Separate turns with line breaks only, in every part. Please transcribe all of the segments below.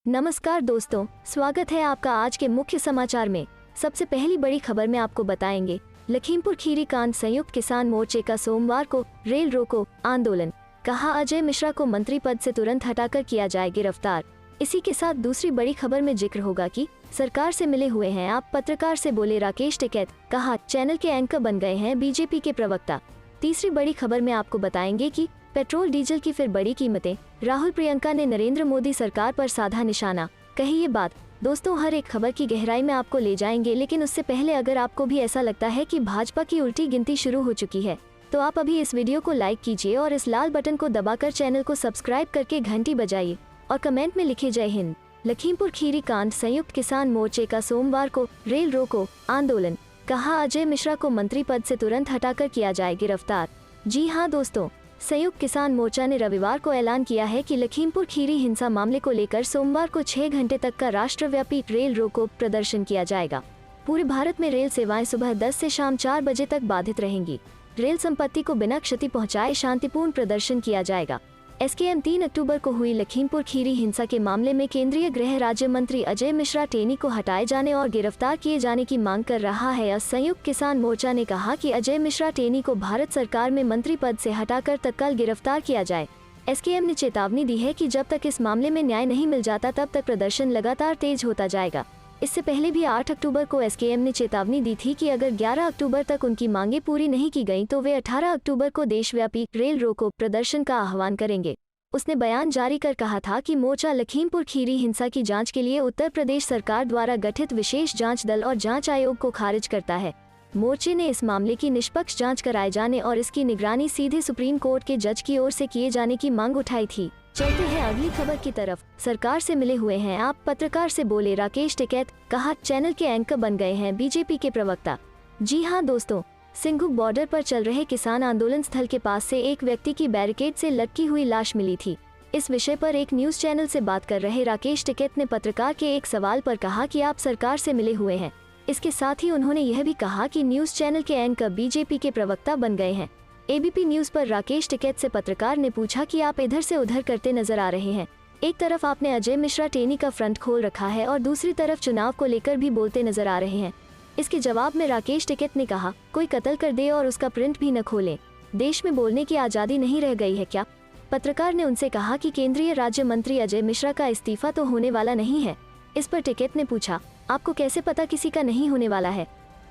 नमस्कार दोस्तों, स्वागत है आपका आज के मुख्य समाचार में। सबसे पहली बड़ी खबर में आपको बताएंगे, लखीमपुर खीरी कांड, संयुक्त किसान मोर्चे का सोमवार को रेल रोको आंदोलन। कहा, अजय मिश्रा को मंत्री पद से तुरंत हटाकर किया जाए गिरफ्तार। इसी के साथ दूसरी बड़ी खबर में जिक्र होगा कि सरकार से मिले हुए हैं आप, पत्रकार से बोले राकेश टिकैत। कहा, चैनल के एंकर बन गए हैं बीजेपी के प्रवक्ता। तीसरी बड़ी खबर में आपको बताएंगे कि पेट्रोल डीजल की फिर बड़ी कीमतें, राहुल प्रियंका ने नरेंद्र मोदी सरकार पर साधा निशाना, कही ये बात। दोस्तों, हर एक खबर की गहराई में आपको ले जाएंगे, लेकिन उससे पहले अगर आपको भी ऐसा लगता है कि भाजपा की उल्टी गिनती शुरू हो चुकी है, तो आप अभी इस वीडियो को लाइक कीजिए और इस लाल बटन को दबाकर चैनल को सब्सक्राइब करके घंटी बजाइए और कमेंट में लिखे जय हिंद। लखीमपुर खीरी कांड, संयुक्त किसान मोर्चे का सोमवार को रेल रोको आंदोलन। कहा, अजय मिश्रा को मंत्री पद से तुरंत हटाकर किया जाए गिरफ्तार। जी हाँ दोस्तों, संयुक्त किसान मोर्चा ने रविवार को ऐलान किया है कि लखीमपुर खीरी हिंसा मामले को लेकर सोमवार को 6 घंटे तक का राष्ट्रव्यापी रेल रोको प्रदर्शन किया जाएगा। पूरे भारत में रेल सेवाएं सुबह 10 से शाम 4 बजे तक बाधित रहेंगी। रेल संपत्ति को बिना क्षति पहुंचाए शांतिपूर्ण प्रदर्शन किया जाएगा। एसकेएम 3 अक्टूबर को हुई लखीमपुर खीरी हिंसा के मामले में केंद्रीय गृह राज्य मंत्री अजय मिश्रा टेनी को हटाए जाने और गिरफ्तार किए जाने की मांग कर रहा है। संयुक्त किसान मोर्चा ने कहा कि अजय मिश्रा टेनी को भारत सरकार में मंत्री पद से हटाकर तत्काल गिरफ्तार किया जाए। एसकेएम ने चेतावनी दी है कि जब तक इस मामले में न्याय नहीं मिल जाता तब तक प्रदर्शन लगातार तेज होता जाएगा। इससे पहले भी 8 अक्टूबर को एसकेएम ने चेतावनी दी थी कि अगर 11 अक्टूबर तक उनकी मांगे पूरी नहीं की गई तो वे 18 अक्टूबर को देशव्यापी रेल रोको प्रदर्शन का आह्वान करेंगे। उसने बयान जारी कर कहा था कि मोर्चा लखीमपुर खीरी हिंसा की जांच के लिए उत्तर प्रदेश सरकार द्वारा गठित विशेष जांच दल और जांच आयोग को खारिज करता है। मोर्चे ने इस मामले की निष्पक्ष जांच कराए जाने और इसकी निगरानी सीधे सुप्रीम कोर्ट के जज की ओर से किए जाने की मांग उठाई थी। चलते हैं अगली खबर की तरफ। सरकार से मिले हुए हैं आप, पत्रकार से बोले राकेश टिकैत। कहा, चैनल के एंकर बन गए हैं बीजेपी के प्रवक्ता। जी हाँ दोस्तों, सिंघू बॉर्डर पर चल रहे किसान आंदोलन स्थल के पास से एक व्यक्ति की बैरिकेड से लटकी हुई लाश मिली थी। इस विषय पर एक न्यूज चैनल से बात कर रहे राकेश टिकैत ने पत्रकार के एक सवाल पर कहा कि आप सरकार से मिले हुए हैं। इसके साथ ही उन्होंने यह भी कहा कि न्यूज चैनल के एंकर बीजेपी के प्रवक्ता बन गए हैं। एबीपी न्यूज पर राकेश टिकैत से पत्रकार ने पूछा कि आप इधर से उधर करते नजर आ रहे हैं। एक तरफ आपने अजय मिश्रा टेनी का फ्रंट खोल रखा है और दूसरी तरफ चुनाव को लेकर भी बोलते नजर आ रहे हैं। इसके जवाब में राकेश टिकैत ने कहा, कोई कत्ल कर दे और उसका प्रिंट भी न खोले, देश में बोलने की आज़ादी नहीं रह गई है क्या? पत्रकार ने उनसे कहा कि केंद्रीय राज्य मंत्री अजय मिश्रा का इस्तीफा तो होने वाला नहीं है। इस पर टिकैत ने पूछा, आपको कैसे पता किसी का नहीं होने वाला है?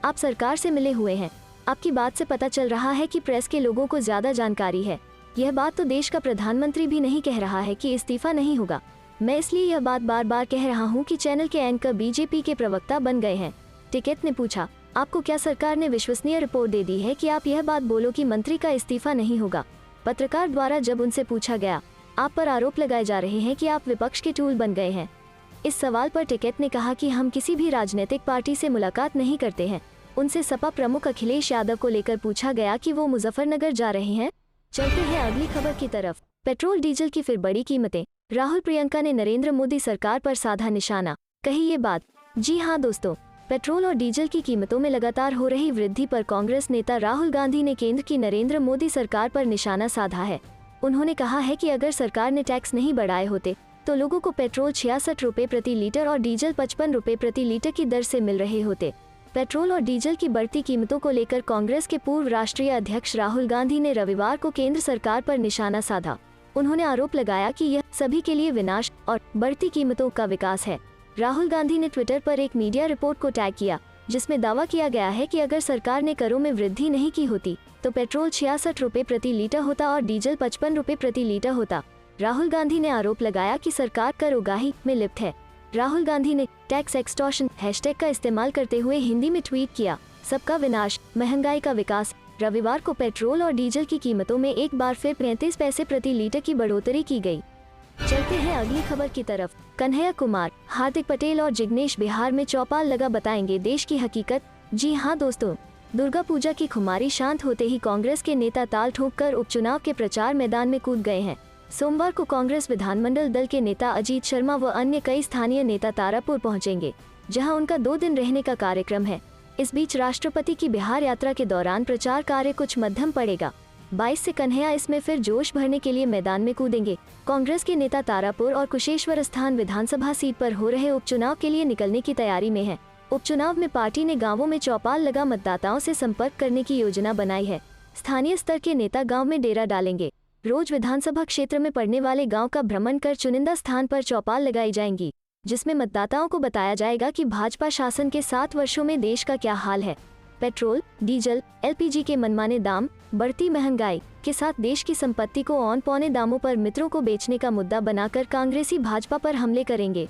आप सरकार से मिले हुए हैं, आपकी बात से पता चल रहा है कि प्रेस के लोगों को ज्यादा जानकारी है। यह बात तो देश का प्रधानमंत्री भी नहीं कह रहा है कि इस्तीफा नहीं होगा। मैं इसलिए यह बात बार बार कह रहा हूँ कि चैनल के एंकर बीजेपी के प्रवक्ता बन गए हैं। टिकैत ने पूछा, आपको क्या सरकार ने विश्वसनीय रिपोर्ट दे दी है कि आप यह बात बोलो कि मंत्री का इस्तीफा नहीं होगा? पत्रकार द्वारा जब उनसे पूछा गया, आप पर आरोप लगाए जा रहे हैं कि आप विपक्ष के टूल बन गए हैं। इस सवाल पर टिकैत ने कहा कि हम किसी भी राजनीतिक पार्टी से मुलाकात नहीं करते हैं। उनसे सपा प्रमुख अखिलेश यादव को लेकर पूछा गया कि वो मुजफ्फरनगर जा रहे हैं। चलते हैं अगली खबर की तरफ। पेट्रोल डीजल की फिर बड़ी कीमतें, राहुल प्रियंका ने नरेंद्र मोदी सरकार पर साधा निशाना, कही ये बात। जी हाँ दोस्तों, पेट्रोल और डीजल की कीमतों में लगातार हो रही वृद्धि पर कांग्रेस नेता राहुल गांधी ने केंद्र की नरेंद्र मोदी सरकार पर निशाना साधा है। उन्होंने कहा है कि अगर सरकार ने टैक्स नहीं बढ़ाए होते तो लोगों को पेट्रोल 66 रुपये प्रति लीटर और डीजल 55 रुपये प्रति लीटर की दर से मिल रहे होते। पेट्रोल और डीजल की बढ़ती कीमतों को लेकर कांग्रेस के पूर्व राष्ट्रीय अध्यक्ष राहुल गांधी ने रविवार को केंद्र सरकार पर निशाना साधा। उन्होंने आरोप लगाया कि यह सभी के लिए विनाश और बढ़ती कीमतों का विकास है। राहुल गांधी ने ट्विटर पर एक मीडिया रिपोर्ट को टैग किया जिसमें दावा किया गया है कि अगर सरकार ने करों में वृद्धि नहीं की होती तो पेट्रोल 66 रुपये प्रति लीटर होता और डीजल 55 रुपये प्रति लीटर होता। राहुल गांधी ने आरोप लगाया कि सरकार कर उगाही में लिप्त है। राहुल गांधी ने टैक्स एक्सटॉर्शन हैशटैग का इस्तेमाल करते हुए हिंदी में ट्वीट किया, सबका विनाश, महंगाई का विकास। रविवार को पेट्रोल और डीजल की कीमतों में एक बार फिर 35 पैसे प्रति लीटर की बढ़ोतरी की गई। चलते हैं अगली खबर की तरफ। कन्हैया कुमार, हार्दिक पटेल और जिग्नेश बिहार में चौपाल लगा, बताएंगे देश की हकीकत। जी हाँ दोस्तों, दुर्गा पूजा की खुमारी शांत होते ही कांग्रेस के नेता ताल ठोंककर उपचुनाव के प्रचार मैदान में कूद गए हैं। सोमवार को कांग्रेस विधानमंडल दल के नेता अजीत शर्मा व अन्य कई स्थानीय नेता तारापुर पहुंचेंगे, जहां उनका 2 दिन रहने का कार्यक्रम है। इस बीच राष्ट्रपति की बिहार यात्रा के दौरान प्रचार कार्य कुछ मध्यम पड़ेगा। 22 से कन्हैया इसमें फिर जोश भरने के लिए मैदान में कूदेंगे। कांग्रेस के नेता तारापुर और कुशेश्वर स्थान विधानसभा सीट पर हो रहे उपचुनाव के लिए निकलने की तैयारी में है। उपचुनाव में पार्टी ने गांवों में चौपाल लगा मतदाताओं से संपर्क करने की योजना बनाई है। स्थानीय स्तर के नेता गांव में डेरा डालेंगे। रोज विधानसभा क्षेत्र में पड़ने वाले गांव का भ्रमण कर चुनिंदा स्थान पर चौपाल लगाई जाएंगी, जिसमें मतदाताओं को बताया जाएगा कि भाजपा शासन के 7 वर्षों में देश का क्या हाल है। पेट्रोल, डीजल, एलपीजी के मनमाने दाम, बढ़ती महंगाई के साथ देश की संपत्ति को औन पौने दामों पर मित्रों को बेचने का मुद्दा बनाकर कांग्रेसी भाजपा पर हमले करेंगे।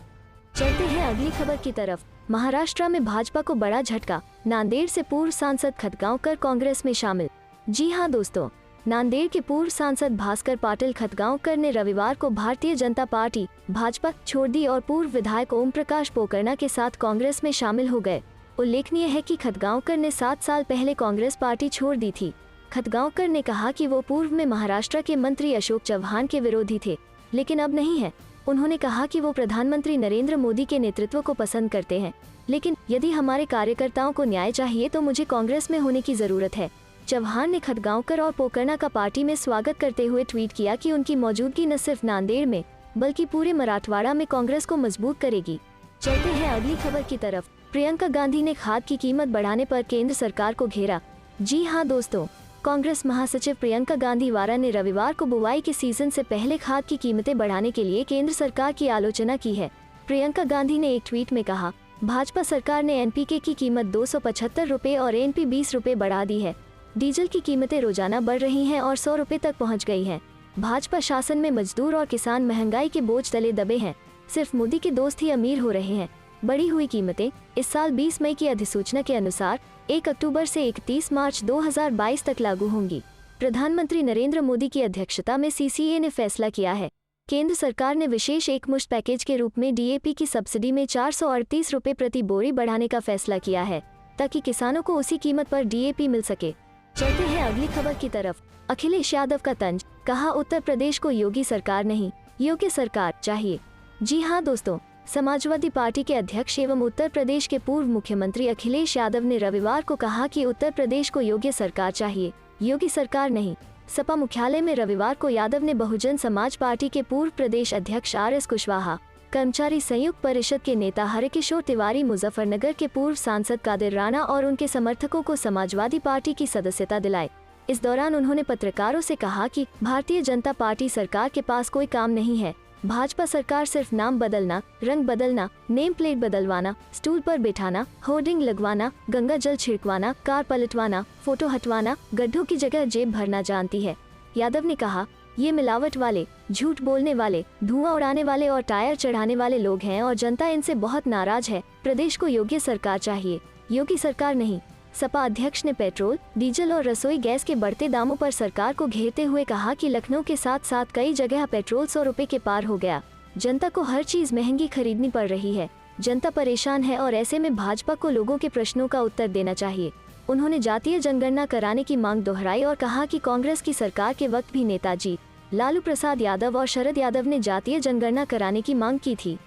चलते हैं अगली खबर की तरफ। महाराष्ट्र में भाजपा को बड़ा झटका, नांदेड़ से पूर्व सांसद खतगांवकर कांग्रेस में शामिल। जी हां दोस्तों, नांदेड़ के पूर्व सांसद भास्कर पाटिल खतगांवकर ने रविवार को भारतीय जनता पार्टी भाजपा छोड़ दी और पूर्व विधायक ओम प्रकाश पोकरना के साथ कांग्रेस में शामिल हो गए। उल्लेखनीय है कि खतगांवकर ने 7 साल पहले कांग्रेस पार्टी छोड़ दी थी। खतगांवकर ने कहा कि वो पूर्व में महाराष्ट्र के मंत्री अशोक चव्हाण के विरोधी थे, लेकिन अब नहीं है। उन्होंने कहा कि वो प्रधानमंत्री नरेंद्र मोदी के नेतृत्व को पसंद करते हैं, लेकिन यदि हमारे कार्यकर्ताओं को न्याय चाहिए तो मुझे कांग्रेस में होने की जरूरत है। चव्हाण ने खतगांवकर और पोकरना का पार्टी में स्वागत करते हुए ट्वीट किया कि उनकी मौजूदगी न सिर्फ नांदेड़ में बल्कि पूरे मराठवाड़ा में कांग्रेस को मजबूत करेगी। चलते हैं अगली खबर की तरफ। प्रियंका गांधी ने खाद की कीमत बढ़ाने पर केंद्र सरकार को घेरा। जी हां दोस्तों, कांग्रेस महासचिव प्रियंका गांधी वारा ने रविवार को बुवाई के सीजन से पहले खाद की कीमतें बढ़ाने के लिए केंद्र सरकार की आलोचना की है। प्रियंका गांधी ने एक ट्वीट में कहा, भाजपा सरकार ने एनपीके की कीमत 275 रुपए और एनपी 20 रुपए बढ़ा दी है। डीजल की कीमतें रोजाना बढ़ रही हैं और 100 रुपए तक पहुंच गई हैं। भाजपा शासन में मजदूर और किसान महंगाई के बोझ तले दबे हैं। सिर्फ मोदी के दोस्त ही अमीर हो रहे हैं। बढ़ी हुई कीमतें इस साल 20 मई की अधिसूचना के अनुसार 1 अक्टूबर से 31 मार्च 2022 तक लागू होंगी। प्रधानमंत्री नरेंद्र मोदी की अध्यक्षता में सीसीए ने फैसला किया है। केंद्र सरकार ने विशेष एकमुश्त पैकेज के रूप में डीएपी की सब्सिडी में 438 रुपए प्रति बोरी बढ़ाने का फैसला किया है, ताकि किसानों को उसी कीमत पर डीएपी मिल सके। चलते हैं अगली खबर की तरफ। अखिलेश यादव का तंज, कहा उत्तर प्रदेश को योगी सरकार नहीं, योग्य सरकार चाहिए। जी हां दोस्तों, समाजवादी पार्टी के अध्यक्ष एवं उत्तर प्रदेश के पूर्व मुख्यमंत्री अखिलेश यादव ने रविवार को कहा कि उत्तर प्रदेश को योग्य सरकार चाहिए, योगी सरकार नहीं। सपा मुख्यालय में रविवार को यादव ने बहुजन समाज पार्टी के पूर्व प्रदेश अध्यक्ष आरएस कुशवाहा, कर्मचारी संयुक्त परिषद के नेता हरकिशोर तिवारी, मुजफ्फरनगर के पूर्व सांसद कादिर राणा और उनके समर्थकों को समाजवादी पार्टी की सदस्यता दिलाई। इस दौरान उन्होंने पत्रकारों से कहा कि भारतीय जनता पार्टी सरकार के पास कोई काम नहीं है। भाजपा सरकार सिर्फ नाम बदलना, रंग बदलना, नेम प्लेट बदलवाना, स्टूल पर बैठाना, होर्डिंग लगवाना, गंगा जल छिड़कवाना, कार पलटवाना, फोटो हटवाना, गड्ढों की जगह जेब भरना जानती है। यादव ने कहा, ये मिलावट वाले, झूठ बोलने वाले, धुआं उड़ाने वाले और टायर चढ़ाने वाले लोग हैं और जनता इनसे बहुत नाराज है। प्रदेश को योग्य सरकार चाहिए, योगी सरकार नहीं। सपा अध्यक्ष ने पेट्रोल, डीजल और रसोई गैस के बढ़ते दामों पर सरकार को घेरते हुए कहा कि लखनऊ के साथ साथ कई जगह पेट्रोल 100 रुपए के पार हो गया। जनता को हर चीज महंगी खरीदनी पड़ रही है। जनता परेशान है और ऐसे में भाजपा को लोगों के प्रश्नों का उत्तर देना चाहिए। उन्होंने जातीय जनगणना कराने की मांग दोहराई और कहा कि कांग्रेस की सरकार के वक्त भी नेताजी लालू प्रसाद यादव और शरद यादव ने जातीय जनगणना कराने की मांग की थी।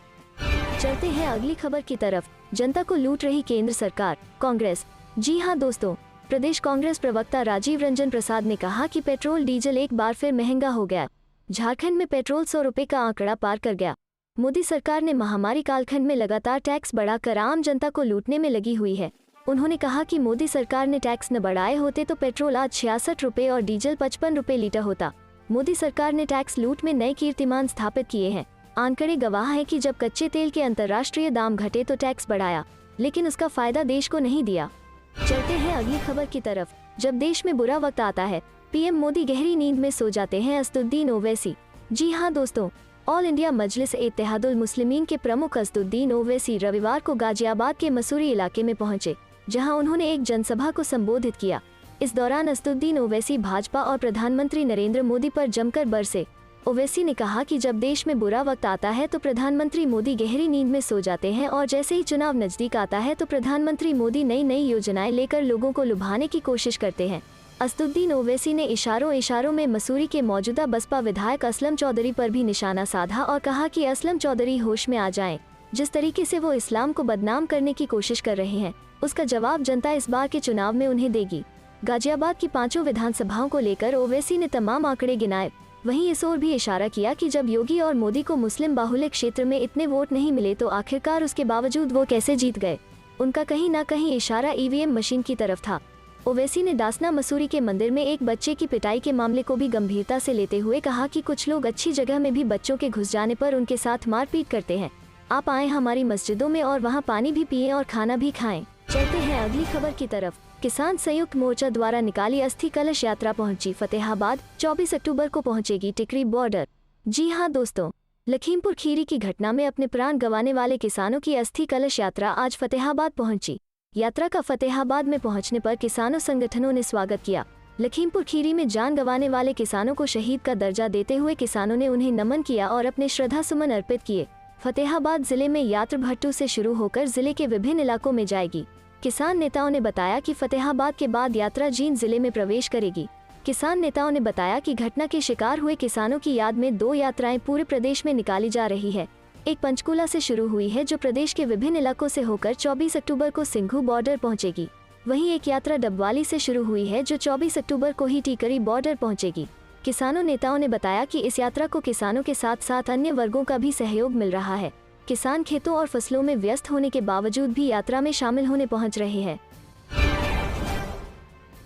चलते हैं अगली खबर की तरफ। जनता को लूट रही केंद्र सरकार, कांग्रेस। जी हां दोस्तों, प्रदेश कांग्रेस प्रवक्ता राजीव रंजन प्रसाद ने कहा कि पेट्रोल डीजल एक बार फिर महंगा हो गया। झारखंड में पेट्रोल 100 रुपए का आंकड़ा पार कर गया। मोदी सरकार ने महामारी कालखंड में लगातार टैक्स बढ़ाकर आम जनता को लूटने में लगी हुई है। उन्होंने कहा कि मोदी सरकार ने टैक्स न बढ़ाए होते तो पेट्रोल आज 66 रुपए और डीजल 55 रुपए लीटर होता। मोदी सरकार ने टैक्स लूट में नए कीर्तिमान स्थापित किए हैं। आंकड़े गवाह हैं कि जब कच्चे तेल के अंतर्राष्ट्रीय दाम घटे तो टैक्स बढ़ाया, लेकिन उसका फायदा देश को नहीं दिया। चलते हैं अगली खबर की तरफ। जब देश में बुरा वक्त आता है, पीएम मोदी गहरी नींद में सो जाते हैं, असदुद्दीन ओवैसी। जी हां दोस्तों, ऑल इंडिया मजलिस इत्तेहादुल मुस्लिमीन के प्रमुख असदुद्दीन ओवैसी रविवार को गाजियाबाद के मसूरी इलाके में पहुंचे, जहां उन्होंने एक जनसभा को संबोधित किया। इस दौरान असदुद्दीन ओवैसी भाजपा और प्रधानमंत्री नरेंद्र मोदी पर जमकर बरसे। ओवैसी ने कहा कि जब देश में बुरा वक्त आता है तो प्रधानमंत्री मोदी गहरी नींद में सो जाते हैं और जैसे ही चुनाव नजदीक आता है तो प्रधानमंत्री मोदी नई नई योजनाएं लेकर लोगों को लुभाने की कोशिश करते हैं। असदुद्दीन ओवैसी ने इशारों में मसूरी के मौजूदा बसपा विधायक असलम चौधरी पर भी निशाना साधा और कहा कि असलम चौधरी होश में आ जाएं। जिस तरीके से वो इस्लाम को बदनाम करने की कोशिश कर रहे हैं, उसका जवाब जनता इस बार के चुनाव में उन्हें देगी। गाजियाबाद की 5 विधानसभाओं को लेकर ओवैसी ने तमाम आंकड़े गिनाए। वहीं इस ओर भी इशारा किया कि जब योगी और मोदी को मुस्लिम बाहुल्य क्षेत्र में इतने वोट नहीं मिले तो आखिरकार उसके बावजूद वो कैसे जीत गए। उनका कहीं ना कहीं इशारा ईवीएम मशीन की तरफ था। ओवैसी ने दासना मसूरी के मंदिर में एक बच्चे की पिटाई के मामले को भी गंभीरता से लेते हुए कहा कि कुछ लोग अच्छी जगह में भी बच्चों के घुस जाने पर उनके साथ मारपीट करते हैं। आप आए हमारी मस्जिदों में और वहां पानी भी पिए और खाना भी खाएं। चलते हैं अगली खबर की तरफ। किसान संयुक्त मोर्चा द्वारा निकाली अस्थि कलश यात्रा पहुंची फतेहाबाद। 24 अक्टूबर को पहुंचेगी टिकरी बॉर्डर। जी हां दोस्तों, लखीमपुर खीरी की घटना में अपने प्राण गंवाने वाले किसानों की अस्थि कलश यात्रा आज फतेहाबाद पहुंची। यात्रा का फतेहाबाद में पहुंचने पर किसानों संगठनों ने स्वागत किया। लखीमपुर खीरी में जान गंवाने वाले किसानों को शहीद का दर्जा देते हुए किसानों ने उन्हें नमन किया और अपने श्रद्धा सुमन अर्पित किए। फतेहाबाद जिले में यात्रा भट्टू से शुरू होकर जिले के विभिन्न इलाकों में जाएगी। किसान नेताओं ने बताया कि फतेहाबाद के बाद यात्रा जींद जिले में प्रवेश करेगी। किसान नेताओं ने बताया कि घटना के शिकार हुए किसानों की याद में 2 यात्राएं पूरे प्रदेश में निकाली जा रही है। एक पंचकूला से शुरू हुई है जो प्रदेश के विभिन्न इलाकों से होकर 24 अक्टूबर को सिंघू बॉर्डर पहुंचेगी। वहीं एक यात्रा डबवाली से शुरू हुई है जो 24 अक्टूबर को ही टिकरी बॉर्डर पहुंचेगी। किसानों नेताओं ने बताया कि इस यात्रा को किसानों के साथ साथ अन्य वर्गों का भी सहयोग मिल रहा है। किसान खेतों और फसलों में व्यस्त होने के बावजूद भी यात्रा में शामिल होने पहुंच रहे हैं।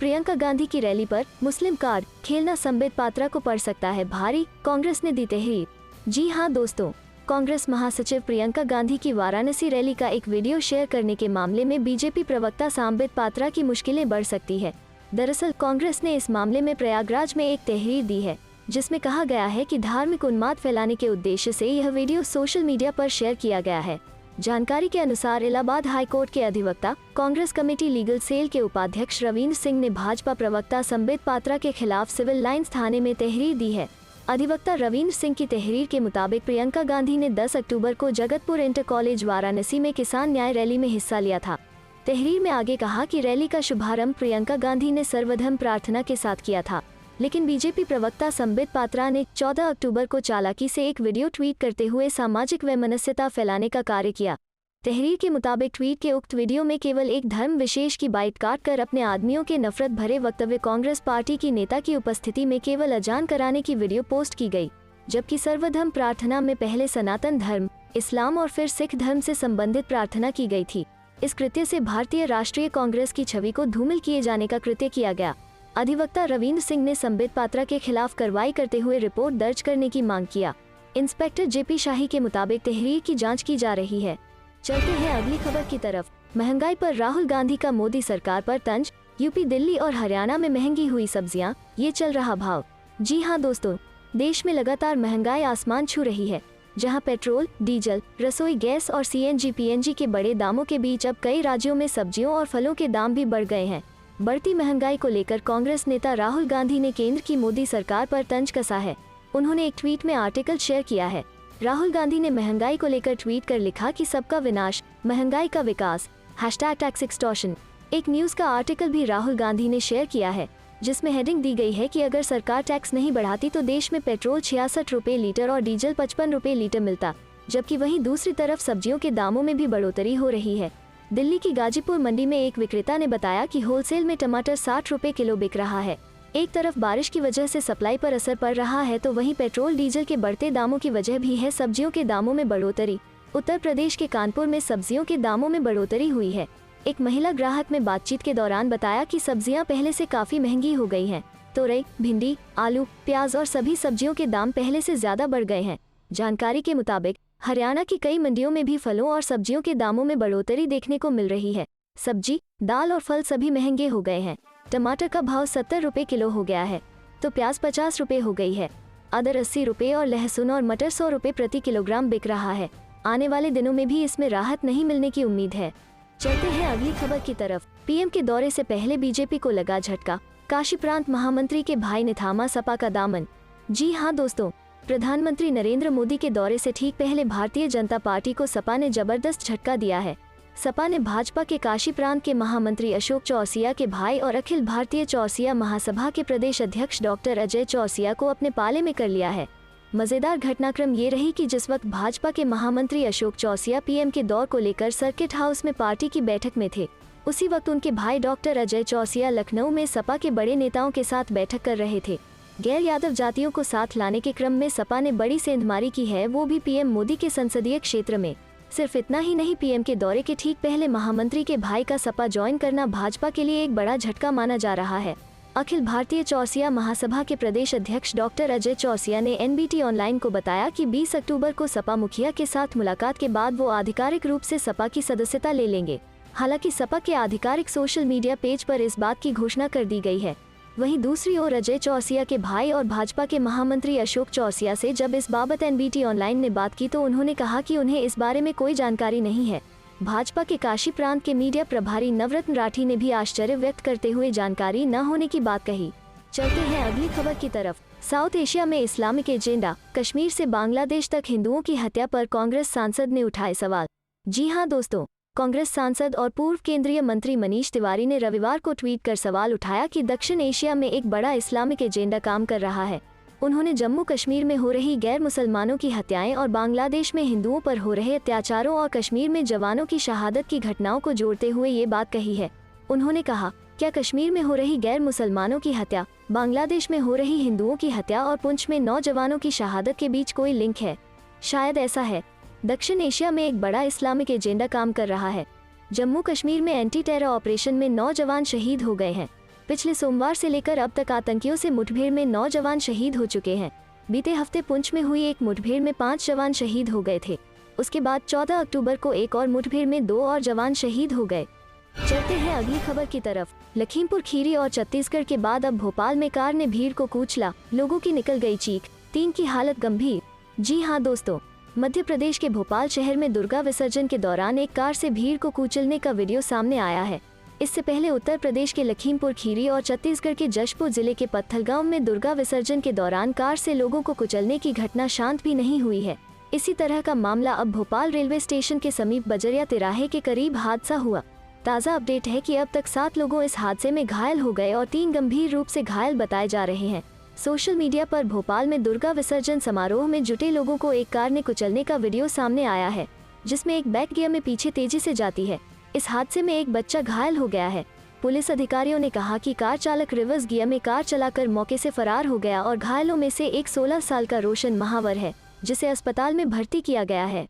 प्रियंका गांधी की रैली पर मुस्लिम कार्ड खेलना संबित पात्रा को पड़ सकता है भारी, कांग्रेस ने दी तहरीर। जी हां दोस्तों, कांग्रेस महासचिव प्रियंका गांधी की वाराणसी रैली का एक वीडियो शेयर करने के मामले में बीजेपी प्रवक्ता संबित पात्रा की मुश्किलें बढ़ सकती है। दरअसल कांग्रेस ने इस मामले में प्रयागराज में एक तहरीर दी है जिसमें कहा गया है कि धार्मिक उन्माद फैलाने के उद्देश्य से यह वीडियो सोशल मीडिया पर शेयर किया गया है। जानकारी के अनुसार इलाहाबाद हाईकोर्ट के अधिवक्ता, कांग्रेस कमेटी लीगल सेल के उपाध्यक्ष रविंद्र सिंह ने भाजपा प्रवक्ता संबित पात्रा के खिलाफ सिविल लाइंस थाने में तहरीर दी है। अधिवक्ता रविंद्र सिंह की तहरीर के मुताबिक प्रियंका गांधी ने 10 अक्टूबर को जगतपुर इंटर कॉलेज वाराणसी में किसान न्याय रैली में हिस्सा लिया था। तहरीर में आगे कहा कि रैली का शुभारंभ प्रियंका गांधी ने सर्वधर्म प्रार्थना के साथ किया था, लेकिन बीजेपी प्रवक्ता संबित पात्रा ने 14 अक्टूबर को चालाकी से एक वीडियो ट्वीट करते हुए सामाजिक वैमनस्यता फैलाने का कार्य किया। तहरीर के मुताबिक ट्वीट के उक्त वीडियो में केवल एक धर्म विशेष की बाइट काट कर अपने आदमियों के नफरत भरे वक्तव्य कांग्रेस पार्टी की नेता की उपस्थिति में केवल अजान कराने की वीडियो पोस्ट की गई, जबकि सर्वधर्म प्रार्थना में पहले सनातन धर्म, इस्लाम और फिर सिख धर्म से संबंधित प्रार्थना की गई थी। इस कृत्य से भारतीय राष्ट्रीय कांग्रेस की छवि को धूमिल किए जाने का कृत्य किया गया। अधिवक्ता रविंद्र सिंह ने संबित पात्रा के खिलाफ कार्रवाई करते हुए रिपोर्ट दर्ज करने की मांग किया। इंस्पेक्टर जेपी शाही के मुताबिक तहरीर की जांच की जा रही है। चलते हैं अगली खबर की तरफ। महंगाई पर राहुल गांधी का मोदी सरकार पर तंज। यूपी, दिल्ली और हरियाणा में महंगी हुई सब्जियां, ये चल रहा भाव। जी हां दोस्तों, देश में लगातार महंगाई आसमान छू रही है। जहां पेट्रोल, डीजल, रसोई गैस और सीएनजी पीएनजी के बड़े दामों के बीच अब कई राज्यों में सब्जियों और फलों के दाम भी बढ़ गए हैं। बढ़ती महंगाई को लेकर कांग्रेस नेता राहुल गांधी ने केंद्र की मोदी सरकार पर तंज कसा है। उन्होंने एक ट्वीट में आर्टिकल शेयर किया है। राहुल गांधी ने महंगाई को लेकर ट्वीट कर लिखा कि सबका विनाश, महंगाई का विकास, #टैक्स एक्सटॉर्शन। एक न्यूज का आर्टिकल भी राहुल गांधी ने शेयर किया है जिसमें हेडिंग दी गई है कि अगर सरकार टैक्स नहीं बढ़ाती तो देश में पेट्रोल 66 रुपए लीटर और डीजल 55 रुपए लीटर मिलता, जबकि वहीं दूसरी तरफ सब्जियों के दामों में भी बढ़ोतरी हो रही है। दिल्ली की गाजीपुर मंडी में एक विक्रेता ने बताया कि होलसेल में टमाटर 60 रुपए किलो बिक रहा है। एक तरफ बारिश की वजह से सप्लाई पर असर पड़ रहा है तो वहीं पेट्रोल डीजल के बढ़ते दामों की वजह भी है सब्जियों के दामों में बढ़ोतरी। उत्तर प्रदेश के कानपुर में सब्जियों के दामों में बढ़ोतरी हुई है। एक महिला ग्राहक में बातचीत के दौरान बताया कि सब्जियां पहले से काफी महंगी हो गई हैं। तोरई, भिंडी, आलू, प्याज और सभी सब्जियों के दाम पहले से ज्यादा बढ़ गए हैं। जानकारी के मुताबिक हरियाणा की कई मंडियों में भी फलों और सब्जियों के दामों में बढ़ोतरी देखने को मिल रही है। सब्जी, दाल और फल सभी महंगे हो गए हैं। टमाटर का भाव 70 रुपए किलो हो गया है तो प्याज 50 रुपए हो गई है। अदर 80 रुपए और लहसुन और मटर 100 रुपए प्रति किलोग्राम बिक रहा है। आने वाले दिनों में भी इसमें राहत नहीं मिलने की उम्मीद है। चलते हैं अगली खबर की तरफ। पीएम के दौरे से पहले बीजेपी को लगा झटका। काशी प्रांत महामंत्री के भाई ने थामा सपा का दामन। जी हां दोस्तों, प्रधानमंत्री नरेंद्र मोदी के दौरे से ठीक पहले भारतीय जनता पार्टी को सपा ने जबरदस्त झटका दिया है। सपा ने भाजपा के काशी प्रांत के महामंत्री अशोक चौरसिया के भाई और अखिल भारतीय चौरसिया महासभा के प्रदेश अध्यक्ष डॉक्टर अजय चौरसिया को अपने पाले में कर लिया है। मजेदार घटनाक्रम ये रही कि जिस वक्त भाजपा के महामंत्री अशोक चौरसिया पीएम के दौर को लेकर सर्किट हाउस में पार्टी की बैठक में थे, उसी वक्त उनके भाई डॉक्टर अजय चौरसिया लखनऊ में सपा के बड़े नेताओं के साथ बैठक कर रहे थे। गैर यादव जातियों को साथ लाने के क्रम में सपा ने बड़ी सेंधमारी की है, वो भी पीएम मोदी के संसदीय क्षेत्र में। सिर्फ इतना ही नहीं, पीएम के दौरे के ठीक पहले महामंत्री के भाई का सपा ज्वाइन करना भाजपा के लिए एक बड़ा झटका माना जा रहा है। अखिल भारतीय चौरसिया महासभा के प्रदेश अध्यक्ष डॉक्टर अजय चौरसिया ने एनबीटी ऑनलाइन को बताया कि 20 अक्टूबर को सपा मुखिया के साथ मुलाकात के बाद वो आधिकारिक रूप से सपा की सदस्यता ले लेंगे। हालांकि सपा के आधिकारिक सोशल मीडिया पेज पर इस बात की घोषणा कर दी गई है। वहीं दूसरी ओर अजय चौरसिया के भाई और भाजपा के महामंत्री अशोक चौरसिया से जब इस बाबत एनबीटी ऑनलाइन ने बात की तो उन्होंने कहा कि उन्हें इस बारे में कोई जानकारी नहीं है। भाजपा के काशी प्रांत के मीडिया प्रभारी नवरत्न राठी ने भी आश्चर्य व्यक्त करते हुए जानकारी न होने की बात कही। चलते हैं अगली खबर की तरफ। साउथ एशिया में इस्लामिक एजेंडा, कश्मीर से बांग्लादेश तक हिंदुओं की हत्या पर कांग्रेस सांसद ने उठाए सवाल। जी हां दोस्तों, कांग्रेस सांसद और पूर्व केंद्रीय मंत्री मनीष तिवारी ने रविवार को ट्वीट कर सवाल उठाया कि दक्षिण एशिया में एक बड़ा इस्लामिक एजेंडा काम कर रहा है। उन्होंने जम्मू कश्मीर में हो रही गैर मुसलमानों की हत्याएं और बांग्लादेश में हिंदुओं पर हो रहे अत्याचारों और कश्मीर में जवानों की शहादत की घटनाओं को जोड़ते हुए ये बात कही है। उन्होंने कहा, क्या कश्मीर में हो रही गैर मुसलमानों की हत्या, बांग्लादेश में हो रही हिंदुओं की हत्या और पुंछ में 9 जवानों की शहादत के बीच कोई लिंक है? शायद ऐसा है। दक्षिण एशिया में एक बड़ा इस्लामिक एजेंडा काम कर रहा है। जम्मू कश्मीर में एंटी टेरर ऑपरेशन में 9 जवान शहीद हो गए हैं। पिछले सोमवार से लेकर अब तक आतंकियों से मुठभेड़ में 9 जवान शहीद हो चुके हैं। बीते हफ्ते पुंछ में हुई एक मुठभेड़ में 5 जवान शहीद हो गए थे। उसके बाद 14 अक्टूबर को एक और मुठभेड़ में 2 और जवान शहीद हो गए। चलते हैं अगली खबर की तरफ। लखीमपुर खीरी और छत्तीसगढ़ के बाद अब भोपाल में कार ने भीड़ को कुचला, लोगों की निकल गई चीख, 3 की हालत गंभीर। जी हाँ दोस्तों, मध्य प्रदेश के भोपाल शहर में दुर्गा विसर्जन के दौरान एक कार से भीड़ को कुचलने का वीडियो सामने आया है। इससे पहले उत्तर प्रदेश के लखीमपुर खीरी और छत्तीसगढ़ के जशपुर जिले के पत्थलगांव में दुर्गा विसर्जन के दौरान कार से लोगों को कुचलने की घटना शांत भी नहीं हुई है। इसी तरह का मामला अब भोपाल रेलवे स्टेशन के समीप बजरिया तिराहे के करीब हादसा हुआ। ताज़ा अपडेट है कि अब तक 7 लोगों इस हादसे में घायल हो गए और 3 गंभीर रूप से घायल बताए जा रहे हैं। सोशल मीडिया पर भोपाल में दुर्गा विसर्जन समारोह में जुटे लोगों को एक कार ने कुचलने का वीडियो सामने आया है, जिसमें एक बैक गियर में पीछे तेजी से जाती है। इस हादसे में एक बच्चा घायल हो गया है। पुलिस अधिकारियों ने कहा कि कार चालक रिवर्स गियर में कार चलाकर मौके से फरार हो गया और घायलों में से एक 16 साल का रोशन महावर है, जिसे अस्पताल में भर्ती किया गया है।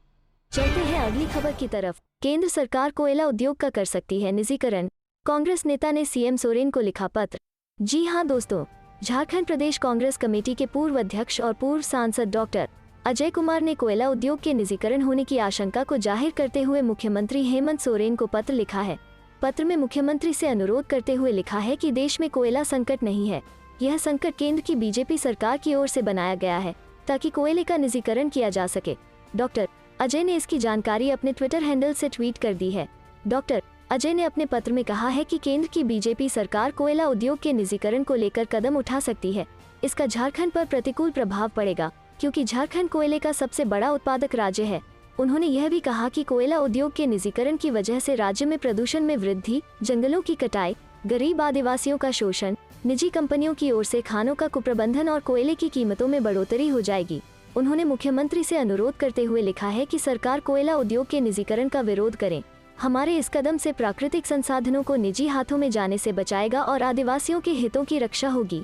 चलते हैं अगली खबर की तरफ। केंद्र सरकार कोयला उद्योग का कर सकती है निजीकरण, कांग्रेस नेता ने सीएम सोरेन को लिखा पत्र। जी हां दोस्तों, झारखंड प्रदेश कांग्रेस कमेटी के पूर्व अध्यक्ष और पूर्व सांसद डॉक्टर अजय कुमार ने कोयला उद्योग के निजीकरण होने की आशंका को जाहिर करते हुए मुख्यमंत्री हेमंत सोरेन को पत्र लिखा है। पत्र में मुख्यमंत्री से अनुरोध करते हुए लिखा है कि देश में कोयला संकट नहीं है, यह संकट केंद्र की बीजेपी सरकार की ओर से बनाया गया है ताकि कोयले का निजीकरण किया जा सके। डॉक्टर अजय ने इसकी जानकारी अपने ट्विटर हैंडल से ट्वीट कर दी है। डॉक्टर अजय ने अपने पत्र में कहा है कि केंद्र की बीजेपी सरकार कोयला उद्योग के निजीकरण को लेकर कदम उठा सकती है। इसका झारखंड पर प्रतिकूल प्रभाव पड़ेगा क्योंकि झारखंड कोयले का सबसे बड़ा उत्पादक राज्य है। उन्होंने यह भी कहा कि कोयला उद्योग के निजीकरण की वजह से राज्य में प्रदूषण में वृद्धि, जंगलों की कटाई, गरीब आदिवासियों का शोषण, निजी कंपनियों की ओर से खानों का कुप्रबंधन और कोयले की कीमतों में बढ़ोतरी हो जाएगी। उन्होंने मुख्यमंत्री से अनुरोध करते हुए लिखा है कि सरकार कोयला उद्योग के निजीकरण का विरोध करे। हमारे इस कदम से प्राकृतिक संसाधनों को निजी हाथों में जाने से बचाएगा और आदिवासियों के हितों की रक्षा होगी।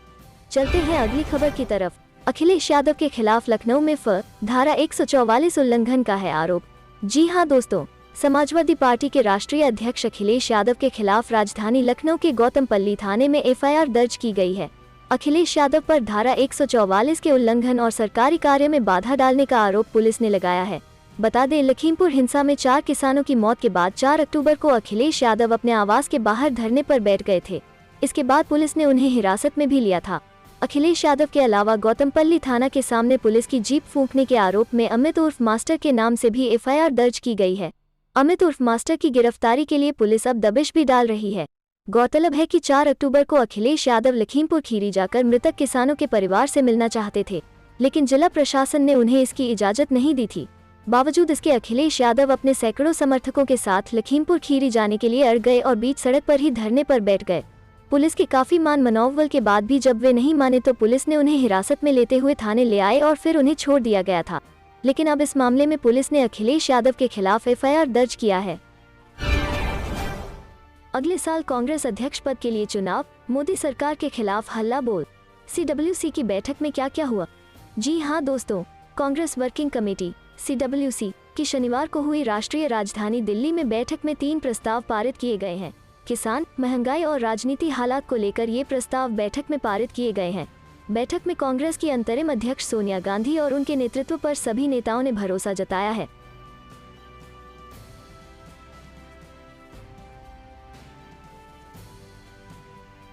चलते हैं अगली खबर की तरफ। अखिलेश यादव के खिलाफ लखनऊ में धारा 144 उल्लंघन का है आरोप। जी हां दोस्तों, समाजवादी पार्टी के राष्ट्रीय अध्यक्ष अखिलेश यादव के खिलाफ राजधानी लखनऊ के गौतमपल्ली थाने में एफआईआर दर्ज की गई है। अखिलेश यादव पर धारा 144 के उल्लंघन और सरकारी कार्य में बाधा डालने का आरोप पुलिस ने लगाया है। बता दें, लखीमपुर हिंसा में 4 किसानों की मौत के बाद 4 अक्टूबर को अखिलेश यादव अपने आवास के बाहर धरने पर बैठ गए थे। इसके बाद पुलिस ने उन्हें हिरासत में भी लिया था। अखिलेश यादव के अलावा गौतमपल्ली थाना के सामने पुलिस की जीप फूंकने के आरोप में अमित उर्फ मास्टर के नाम से भी एफआईआर दर्ज की गई है। अमित उर्फ मास्टर की गिरफ्तारी के लिए पुलिस अब दबिश भी डाल रही है। गौरतलब है कि 4 अक्टूबर को अखिलेश यादव लखीमपुर खीरी जाकर मृतक किसानों के परिवार से मिलना चाहते थे, लेकिन जिला प्रशासन ने उन्हें इसकी इजाजत नहीं दी थी। बावजूद इसके अखिलेश यादव अपने सैकड़ों समर्थकों के साथ लखीमपुर खीरी जाने के लिए अड़ गए और बीच सड़क पर ही धरने पर बैठ गए। पुलिस के काफी मान मनौवल के बाद भी जब वे नहीं माने तो पुलिस ने उन्हें हिरासत में लेते हुए थाने ले आए और फिर उन्हें छोड़ दिया गया था। लेकिन अब इस मामले में पुलिस ने अखिलेश यादव के खिलाफ एफआईआर दर्ज किया है। अगले साल कांग्रेस अध्यक्ष पद के लिए चुनाव, मोदी सरकार के खिलाफ हल्ला बोल। CWC की बैठक में क्या क्या हुआ? जी हाँ दोस्तों, कांग्रेस वर्किंग कमेटी CWC की शनिवार को हुई राष्ट्रीय राजधानी दिल्ली में बैठक में 3 प्रस्ताव पारित किए गए हैं। किसान, महंगाई और राजनीति हालात को लेकर ये प्रस्ताव बैठक में पारित किए गए हैं। बैठक में कांग्रेस की अंतरिम अध्यक्ष सोनिया गांधी और उनके नेतृत्व पर सभी नेताओं ने भरोसा जताया है